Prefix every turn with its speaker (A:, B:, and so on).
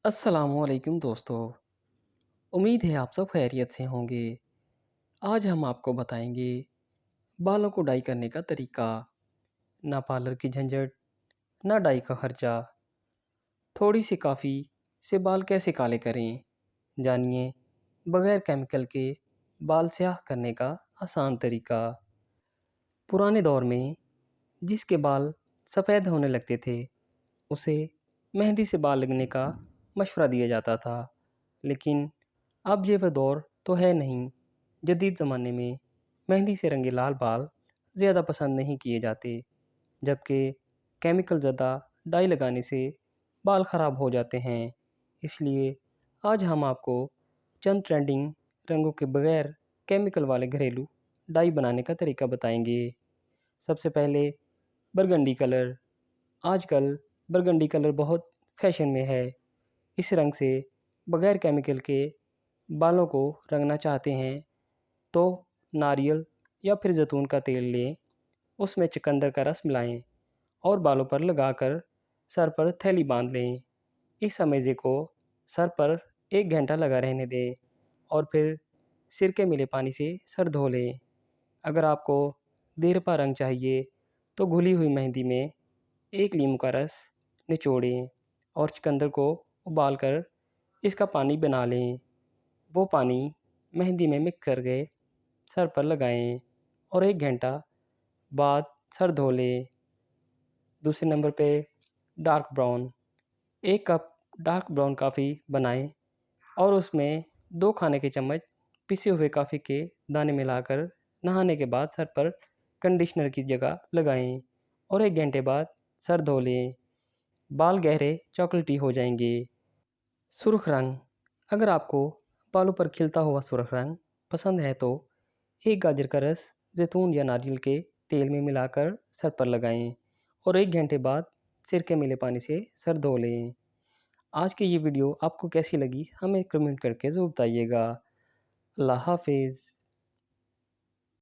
A: अस्सलामुअलैकुम दोस्तों। उम्मीद है आप सब खैरियत से होंगे। आज हम आपको बताएंगे बालों को डाई करने का तरीका। ना पार्लर की झंझट, ना डाई का खर्चा। थोड़ी सी काफ़ी से बाल कैसे काले करें, जानिए बगैर केमिकल के बाल स्याह करने का आसान तरीका। पुराने दौर में जिसके बाल सफ़ेद होने लगते थे उसे मेहंदी से बाल लगने का मशवरा दिया जाता था। लेकिन अब ये वह दौर तो है नहीं। जदीद ज़माने में मेहंदी से रंगे लाल बाल ज़्यादा पसंद नहीं किए जाते, जबकि केमिकल ज़्यादा डाई लगाने से बाल ख़राब हो जाते हैं। इसलिए आज हम आपको चंद ट्रेंडिंग रंगों के बगैर केमिकल वाले घरेलू डाई बनाने का तरीका बताएंगे। सबसे पहले बरगंडी कलर। आजकल बरगंडी कलर बहुत फैशन में है। इस रंग से बगैर केमिकल के बालों को रंगना चाहते हैं तो नारियल या फिर ज़ैतून का तेल लें, उसमें चुकंदर का रस मिलाएं और बालों पर लगाकर सर पर थैली बांध लें। इस अमेज़े को सर पर 1 घंटा लगा रहने दें और फिर सिरके मिले पानी से सर धो लें। अगर आपको देरपा रंग चाहिए तो घुली हुई मेहंदी में 1 नींबू का रस निचोड़ें और चुकंदर को उबाल कर इसका पानी बना लें। वो पानी मेहंदी में मिक्स करके सर पर लगाएं और 1 घंटा बाद सर धो लें। दूसरे नंबर पे dark brown. 1 cup dark brown coffee बनाएं और उसमें 2 खाने के चम्मच पिसे हुए कॉफ़ी के दाने मिलाकर नहाने के बाद सर पर कंडीशनर की जगह लगाएं और 1 घंटे बाद सर धो लें। बाल गहरे चॉकलेटी हो जाएंगे। सुर्ख रंग। अगर आपको बालों पर खिलता हुआ सुर्ख रंग पसंद है तो 1 गाजर का रस जैतून या नारियल के तेल में मिलाकर सर पर लगाएं और 1 घंटे बाद सिरके मिले पानी से सर धो लें। आज की ये वीडियो आपको कैसी लगी हमें कमेंट करके ज़रूर बताइएगा। अल्लाह हाफिज़।